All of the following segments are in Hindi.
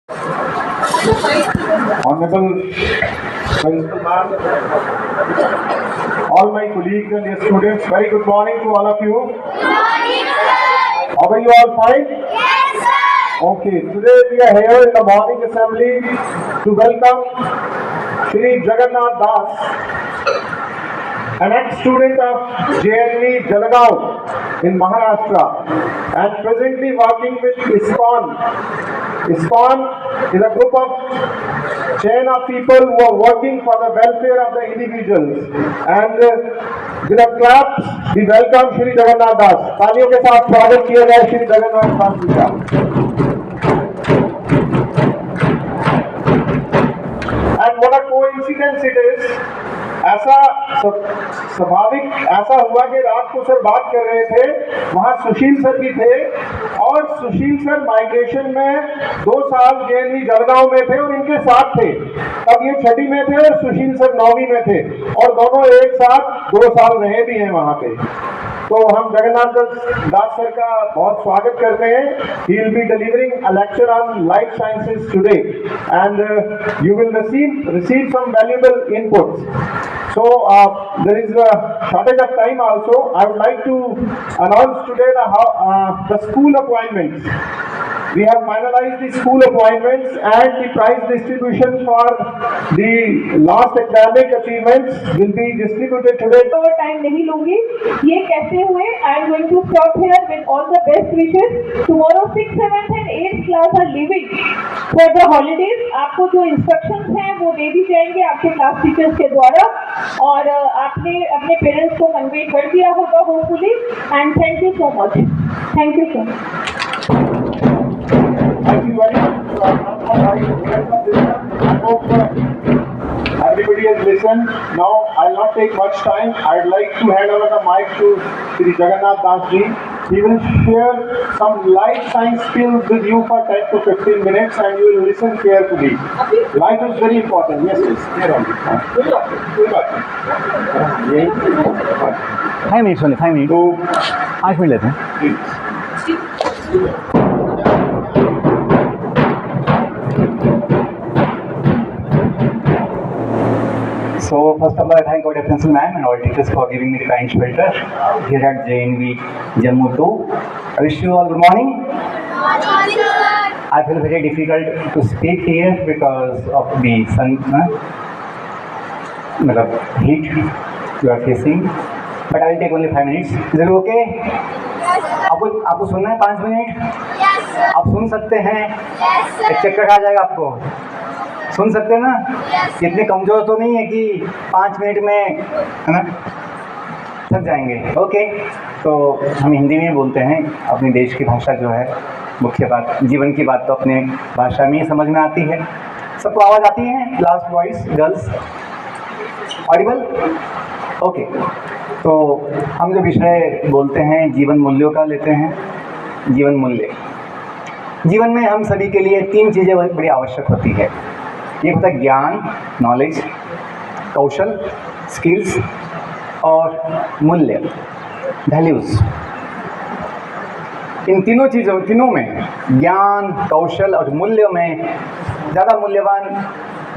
Honorable Principal Ma'am, all my colleagues and dear students, very good morning to all of you. Good morning, sir. How are you all fine? Yes, sir. Okay, today we are here in the morning assembly to welcome Shri Jagannath Das, an ex-student of JNV Jalgaon in Maharashtra and presently working with ISKCON. ISKCON is a group of chain of people who are working for the welfare of the individuals. And with a clap, we welcome Shri Jagannath Das. तालियों के साथ स्वागत किया जाए श्री जगन्नाथ दास जी का। And what a coincidence it is. ऐसा स्वाभाविक ऐसा हुआ कि रात को सर बात कर रहे थे, वहाँ सुशील सर भी थे और सुशील सर माइग्रेशन में 2 साल जेएनवी जलगांव में थे और इनके साथ थे। तब ये 6ठी में थे और सुशील सर 9वीं में थे और दोनों एक साथ 2 साल रहे भी हैं वहाँ पे। तो हम जगन्नाथ दास सर का बहुत स्वागत करते हैं। He will be delivering a lecture on life sciences today and you will receive some valuable inputs. So there is a shortage of time also. I would like to announce today the school appointments. We have finalized the school appointments and the prize distribution for the last academic achievements will be distributed today. तो टाइम नहीं लूंगी। ये कैसे हुए? I am going to stop here with all the best wishes. Tomorrow 6th, 7th and 8th class are leaving for the holidays. आपको जो instructions हैं वो दे दी जाएंगे आपके क्लास टीचर्स के द्वारा और आपने अपने पेरेंट्स को कन्वे कर दिया होगा hopefully and thank you so much. Thank you so much. Thank you very much. I hope everybody has listened. Now I'll not take much time. I'd like to hand over the mic to Shri Jagannath Das ji. He will share some life science skills with you for 10 to 15 minutes and you will listen carefully. Life is very important. Yes, yes. Here on. 5 minutes only, 5 minutes. तो 5 मिनट लेते हैं। So first of all, I thank our principal ma'am and all teachers for giving me the kind shelter here at JNV Jammu 2. I wish you all good morning. I feel very difficult to speak here because of the sun, heat you are facing. But I will take only 5 minutes. Is it okay? आपको सुनना है 5 मिनट? Yes, sir. आप सुन सकते हैं? Yes, sir. एक चक्कर आ जाएगा आपको। सुन सकते हैं ना? Yes. इतने कमजोर तो नहीं है कि 5 मिनट में है ना थक जाएंगे। ओके, तो हम हिंदी में बोलते हैं। अपने देश की भाषा जो है मुख्य बात, जीवन की बात तो अपने भाषा में ही समझ में आती है। सबको आवाज़ आती है? Last voice girls Audible? Okay, तो हम जो विषय बोलते हैं जीवन मूल्यों का लेते हैं। जीवन मूल्य, जीवन में हम सभी के लिए 3 चीज़ें बड़ी आवश्यक होती है। एक होता है ज्ञान, नॉलेज, कौशल, स्किल्स और मूल्य, वैल्यूज़। इन तीनों में ज्ञान, कौशल और मूल्यों में ज़्यादा मूल्यवान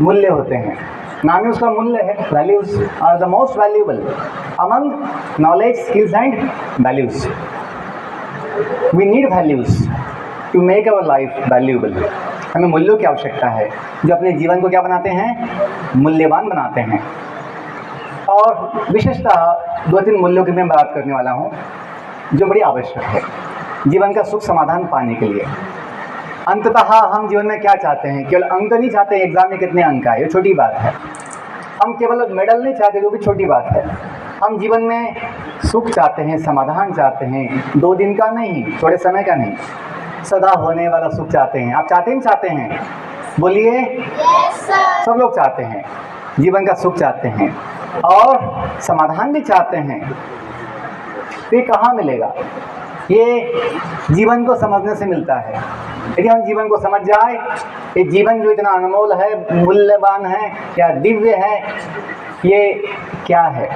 मूल्य होते हैं। नाम ही उसका मूल्य है। Values are the most valuable among knowledge, skills and values. We need values to make our life valuable. हमें मूल्यों की आवश्यकता है जो अपने जीवन को क्या बनाते हैं? मूल्यवान बनाते हैं। और विशेषतः 2-3 मूल्यों की मैं बात करने वाला हूँ जो बड़ी आवश्यक है जीवन का सुख समाधान पाने के लिए। अंततः हम जीवन में क्या चाहते हैं? केवल अंक नहीं चाहते एग्जाम में कितने अंक आए, ये छोटी बात है। हम केवल मेडल नहीं चाहते, जो भी छोटी बात है। हम जीवन में सुख चाहते हैं, समाधान चाहते हैं, 2 दिन का नहीं, थोड़े समय का नहीं, सदा होने वाला सुख चाहते हैं। आप चाहते हैं? बोलिए। Yes, sir. सब लोग चाहते हैं, जीवन का सुख चाहते हैं और समाधान भी चाहते हैं। तो ये कहाँ मिलेगा? ये जीवन को समझने से मिलता है। यदि हम जीवन को समझ जाए, ये जीवन जो इतना अनमोल है, मूल्यवान है, क्या दिव्य है, ये क्या है?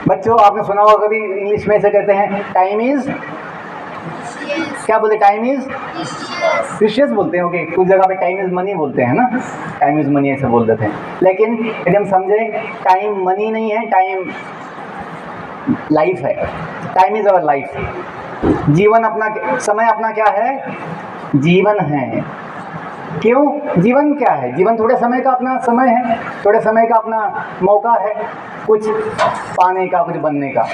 बच्चों, आपने सुना होगा कभी इंग्लिश में से कहते हैं टाइम इज़, क्या बोलते? टाइम इज़ प्रीशियस बोलते हैं, ओके, कुछ जगह पे टाइम इज़ मनी बोलते हैं ना, टाइम इज़ मनी ऐसे बोल देते हैं। लेकिन यदि हम समझे टाइम मनी नहीं है, टाइम लाइफ है, टाइम इज़ अवर लाइफ। जीवन अपना, समय अपना क्या है? जीवन है। क्यों? जीवन क्या है? जीवन थोड़े समय का अपना समय है, थोड़े समय का अपना मौका है, कुछ पाने का, कुछ बनने का।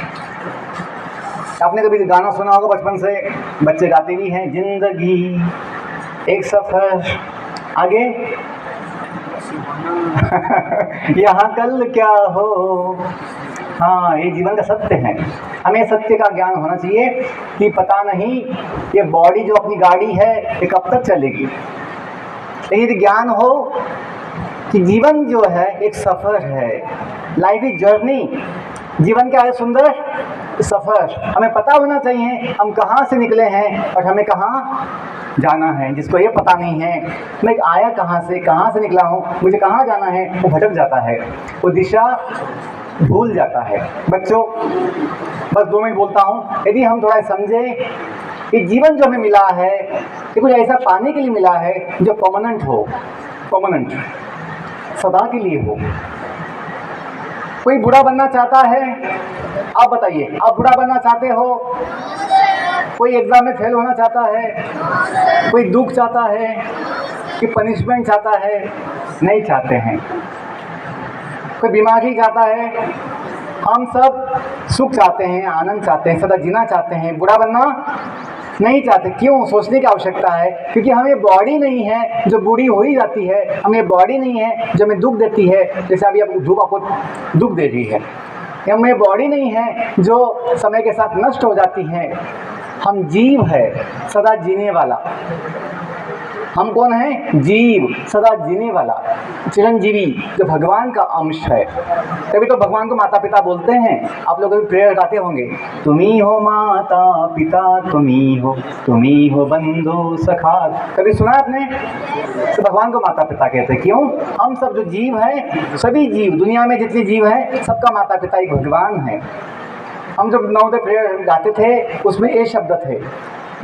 आपने कभी गाना सुना होगा बचपन से, बच्चे गाते भी हैं, जिंदगी एक सफर, आगे यहाँ कल क्या हो। हाँ, ये जीवन का सत्य है। हमें सत्य का ज्ञान होना चाहिए कि पता नहीं ये बॉडी जो अपनी गाड़ी है ये कब तक चलेगी। यदि ज्ञान हो कि जीवन जो है एक सफ़र है, लाइफ इज जर्नी। जीवन क्या है? सुंदर सफ़र। हमें पता होना चाहिए हम कहाँ से निकले हैं और हमें कहाँ जाना है। जिसको ये पता नहीं है मैं आया कहाँ से निकला हूँ, मुझे कहाँ जाना है, वो भटक जाता है, वो दिशा भूल जाता है। बच्चों, बस 2 मिनट बोलता हूँ। यदि हम थोड़ा समझें कि जीवन जो हमें मिला है ये कुछ ऐसा पाने के लिए मिला है जो परमानेंट हो, परमानेंट, सदा के लिए हो। कोई बुरा बनना चाहता है? आप बताइए, आप बुरा बनना चाहते हो? कोई एग्ज़ाम में फेल होना चाहता है? कोई दुख चाहता है कि पनिशमेंट चाहता है? नहीं चाहते हैं। कोई बीमारी चाहता है? हम सब सुख चाहते हैं, आनंद चाहते हैं, सदा जीना चाहते हैं, बुरा बनना नहीं चाहते। क्यों? सोचने की आवश्यकता है, क्योंकि हमें बॉडी नहीं है जो बुरी हो ही जाती है, हमें बॉडी नहीं है जो हमें दुख देती है, जैसे अभी अब धूप आपको दुख दे रही है। हमें बॉडी नहीं है जो समय के साथ नष्ट हो जाती है। हम जीव है, सदा जीने वाला। हम कौन है? जीव, सदा जीने वाला, चिरंजीवी, जो भगवान का अंश है। तभी तो भगवान को माता पिता बोलते हैं। आप लोग भी प्रेयर गाते होंगे, तुम्ही हो माता पिता, तुम्ही हो बंधु सखा। कभी सुना आपने? तो भगवान को माता पिता कहते हैं। क्यों? हम सब जो जीव हैं, सभी जीव, दुनिया में जितने जीव हैं, सबका माता पिता एक भगवान है। हम जब नवोदय प्रेयर गाते थे उसमें ये शब्द थे,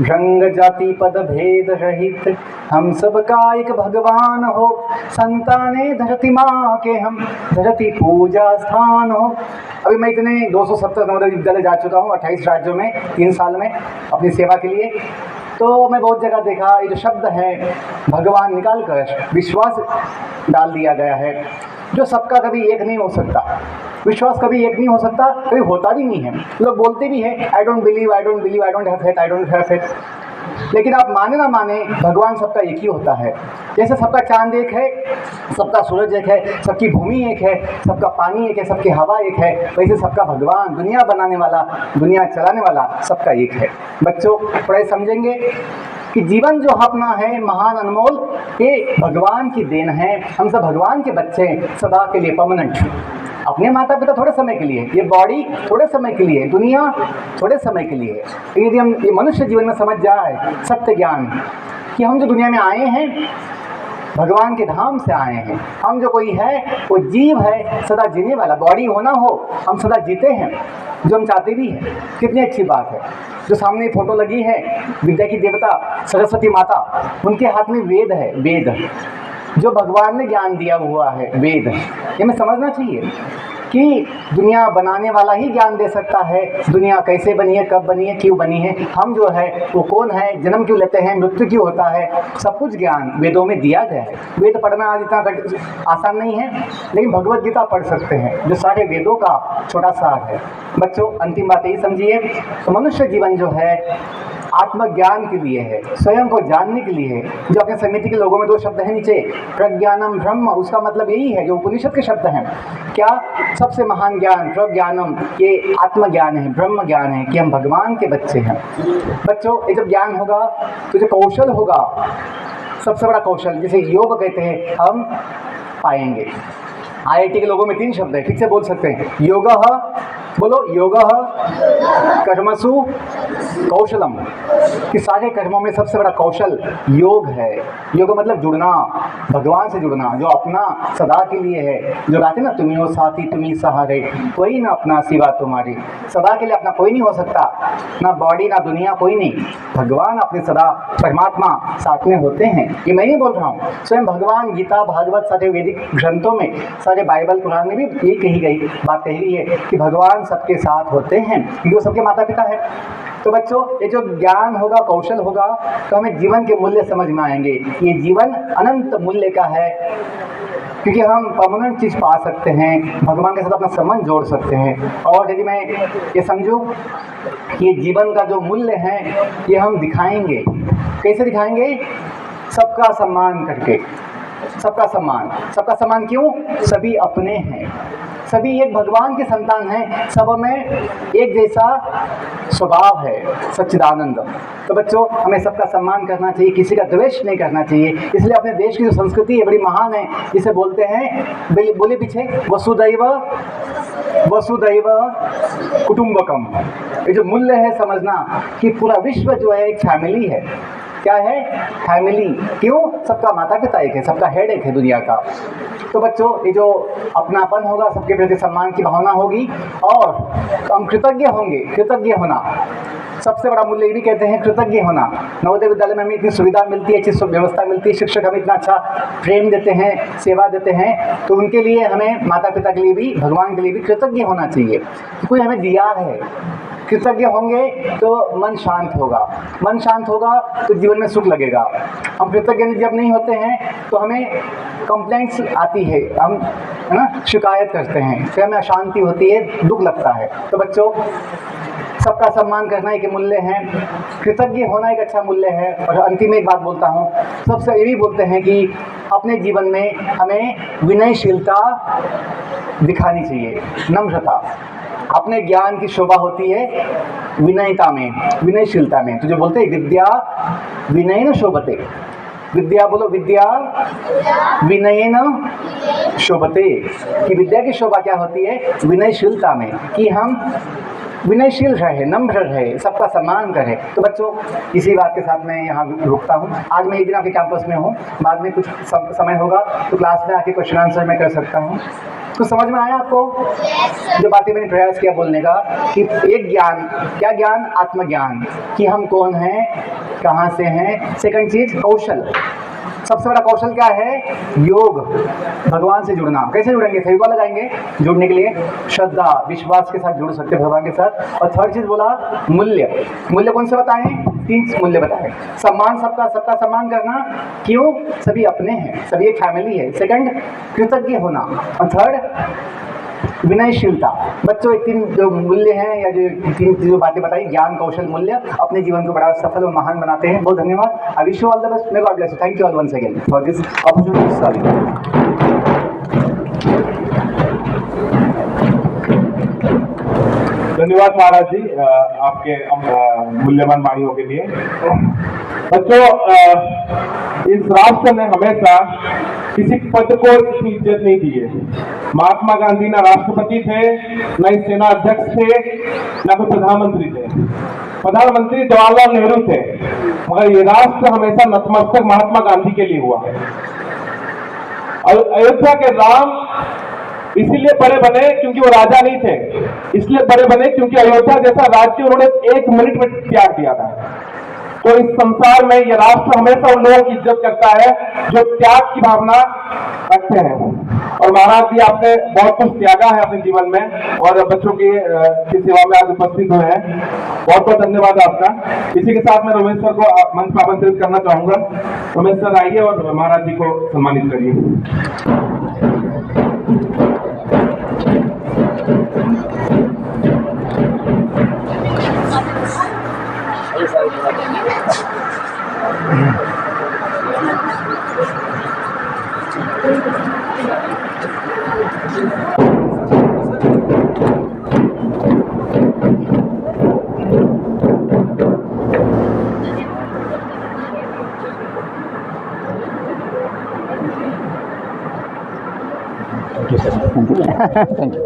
रंग जाति पद भेद रहित हम सब का एक भगवान हो, संताने धरती माँ के हम धरती पूजा स्थान हो। अभी मैं इतने 270 नवोदय विद्यालय जा चुका हूँ 28 राज्यों में 3 साल में अपनी सेवा के लिए। तो मैं बहुत जगह देखा ये जो शब्द है भगवान निकाल कर विश्वास डाल दिया गया है, जो सबका कभी एक नहीं हो सकता। विश्वास कभी एक नहीं हो सकता, कभी होता भी नहीं है। लोग बोलते भी हैं I don't believe, I don't believe, I don't have faith, I don't have faith. लेकिन आप माने ना माने, भगवान सबका एक ही होता है। जैसे सबका चांद एक है, सबका सूरज एक है, सबकी भूमि एक है, सबका पानी एक है, सबकी हवा एक है, वैसे सबका भगवान, दुनिया बनाने वाला, दुनिया चलाने वाला, सबका एक है। बच्चों, थोड़ा समझेंगे कि जीवन जो अपना है महान अनमोल, ये भगवान की देन है। हम सब भगवान के बच्चे हैं, सदा के लिए, परमानेंट। अपने माता पिता थोड़े समय के लिए, ये बॉडी थोड़े समय के लिए, दुनिया थोड़े समय के लिए। यदि हम ये मनुष्य जीवन में समझ जाए सत्य ज्ञान कि हम जो दुनिया में आए हैं भगवान के धाम से आए हैं, हम जो कोई है वो जीव है, सदा जीने वाला। बॉडी होना हो, हम सदा जीते हैं, जो हम चाहते भी हैं। कितनी अच्छी बात है। जो सामने फोटो लगी है विद्या की देवता सरस्वती माता, उनके हाथ में वेद है, वेद जो भगवान ने ज्ञान दिया हुआ है, वेद। ये हमें समझना चाहिए कि दुनिया बनाने वाला ही ज्ञान दे सकता है। दुनिया कैसे बनी है, कब बनी है, क्यों बनी है, हम जो है वो कौन है, जन्म क्यों लेते हैं, मृत्यु क्यों होता है, सब कुछ ज्ञान वेदों में दिया गया है। वेद पढ़ना आज इतना आसान नहीं है, लेकिन भगवद गीता पढ़ सकते हैं जो सारे वेदों का छोटा सार है। बच्चों, अंतिम बात यही समझिए, तो मनुष्य जीवन जो है आत्मज्ञान के लिए है, स्वयं को जानने के लिए है। जो अपने समिति के लोगों में 2 शब्द हैं नीचे, प्रज्ञानम ब्रह्म, उसका मतलब यही है जो उपनिषद के शब्द हैं। क्या? सबसे महान ज्ञान प्रज्ञानम, ये आत्मज्ञान है, ब्रह्म ज्ञान है कि हम भगवान के बच्चे हैं। बच्चों, ये जब ज्ञान होगा तो जो कौशल होगा, सबसे बड़ा कौशल जिसे योग कहते हैं, हम पाएंगे। IIT के लोगों में 3 शब्द है, ठीक से बोल सकते हैं। योगः, बोलो योगः, कर्मसु कौशलम। कि सारे कर्मों में सबसे बड़ा कौशल योग है। योग का मतलब जुड़ना, भगवान से जुड़ना, जो अपना सदा के लिए है। जो कहते हैं ना, तुम्ही हो साथी तुम्ही सहारे, कोई ना अपना सिवा तुम्हारी। सदा के लिए अपना कोई नहीं हो सकता, ना बॉडी ना दुनिया, कोई नहीं। भगवान अपने सदा परमात्मा साथ में होते हैं। ये मैं नहीं बोल रहा हूँ, स्वयं भगवान गीता भागवत सारे वैदिक ग्रंथों में, सारे बाइबल कुरान में भी ये कही गई बात कही गई है कि भगवान सबके साथ होते हैं, क्योंकि वो सबके माता पिता है। तो बच्चों, ये जो ज्ञान होगा, कौशल होगा, तो हमें जीवन के मूल्य समझ में आएंगे। ये जीवन अनंत मूल्य का है, क्योंकि हम परमानेंट चीज़ पा सकते हैं, भगवान के साथ अपना संबंध जोड़ सकते हैं। और यदि मैं ये समझूं कि ये जीवन का जो मूल्य है, ये हम दिखाएंगे। कैसे दिखाएंगे? सबका सम्मान करके। सबका सम्मान। सबका सम्मान क्यों? सभी अपने हैं, सभी एक भगवान के संतान हैं, सब में एक जैसा स्वभाव है, सच्चिदानंद। तो बच्चों, हमें सबका सम्मान करना चाहिए, किसी का द्वेष नहीं करना चाहिए। इसलिए अपने देश की जो संस्कृति है बड़ी महान है, जिसे बोलते हैं, बोले पीछे, वसुदैव वसुदैव कुटुंबकम। ये जो मूल्य है समझना कि पूरा विश्व जो है एक फैमिली है। क्या है? फैमिली। क्यों? सबका माता पिता एक है, सबका हेड एक है दुनिया का। तो बच्चों, ये जो अपनापन होगा, सबके प्रति सम्मान की भावना होगी, और हम कृतज्ञ होंगे। कृतज्ञ होना सबसे बड़ा मूल्य ये भी कहते हैं, कृतज्ञ होना। नवोदय विद्यालय में हमें इतनी सुविधा मिलती है, अच्छी व्यवस्था मिलती है, शिक्षक हमें इतना अच्छा प्रेम देते हैं, सेवा देते हैं, तो उनके लिए हमें, माता पिता के लिए भी, भगवान के लिए भी कृतज्ञ होना चाहिए। कोई हमें दिया है, कृतज्ञ होंगे तो मन शांत होगा। मन शांत होगा तो जीवन में सुख लगेगा। हम कृतज्ञ जब नहीं होते हैं तो हमें कंप्लेंट्स आती है, हम है ना शिकायत करते हैं, फिर हमें अशांति होती है, दुख लगता है। तो बच्चों, सबका सम्मान करना एक मूल्य है, कृतज्ञ होना एक अच्छा मूल्य है। और अंतिम में एक बात बोलता हूँ, सबसे ये भी बोलते हैं कि अपने जीवन में हमें विनयशीलता दिखानी चाहिए, नम्रता। अपने ज्ञान की शोभा होती है विनयता में, विनयशीलता में। तो जो बोलते हैं विद्या विनयेन शोभते, विद्या बोलो, विद्या विनयेन शोभते, कि विद्या की शोभा क्या होती है? विनयशीलता में, कि हम विनयशील रहे, नम्र रहे, सबका सम्मान करें। तो बच्चों, इसी बात के साथ मैं यहाँ रुकता हूँ। आज मैं एक दिन आपके कैंपस में हूँ, बाद में कुछ समय होगा तो क्लास में आके क्वेश्चन आंसर मैं कर सकता हूँ। कुछ समझ में आया आपको? जो बातें मैंने प्रयास किया बोलने का, कि एक ज्ञान, क्या ज्ञान? आत्मज्ञान, कि हम कौन हैं, कहाँ से हैं। सेकंड चीज़, कौशल। सबसे बड़ा कौशल क्या है? योग, भगवान से जुड़ना। कैसे जुड़ेंगे? फेविकॉल लगाएंगे जुड़ने के लिए, श्रद्धा विश्वास के साथ जुड़ सकते हैं भगवान के साथ। और थर्ड चीज़ बोला, मूल्य। मूल्य कौन से बताएं? 3 मूल्य बताएं। सम्मान, सबका सम्मान करना। क्यों? सभी अपने हैं, सभी एक फैमिली है। सेकंड, कृतज्ञ होना। और थर्ड, विनयशीलता। बच्चों, 3 जो मूल्य हैं, या जो 3 जो बातें बताई, ज्ञान कौशल मूल्य, अपने जीवन को बड़ा सफल और महान बनाते हैं। बहुत धन्यवाद। I wish you all the best. May God bless you. Thank you all once again for this opportunity. Sorry. धन्यवाद महाराज जी आपके मूल्यवान वाणियों के लिए। बच्चों, इस राष्ट्र ने हमेशा किसी पद को इतनी इज्जत नहीं दी है। महात्मा गांधी ना राष्ट्रपति थे, ना ही सेना अध्यक्ष थे, ना कोई प्रधानमंत्री थे। प्रधानमंत्री जवाहरलाल नेहरू थे, मगर ये राष्ट्र हमेशा नतमस्तक महात्मा गांधी के लिए हुआ है। अयोध्या के राम इसीलिए बड़े बने क्योंकि वो राजा नहीं थे, इसलिए बड़े बने क्योंकि अयोध्या जैसा राज्य उन्होंने 1 मिनट में त्याग दिया था। तो इस संसार में यह राष्ट्र हमेशा उन लोगों की इज्जत करता है जो त्याग की भावना रखते हैं। और महाराज जी, आपने बहुत कुछ त्यागा है अपने जीवन में, और बच्चों की सेवा में आज उपस्थित हुए हैं। बहुत बहुत धन्यवाद आपका। इसी के साथ मैं रमेश सर को मंच पर आमंत्रित करना चाहूंगा। रमेश सर आइए और महाराज जी को सम्मानित करिए। Thank you.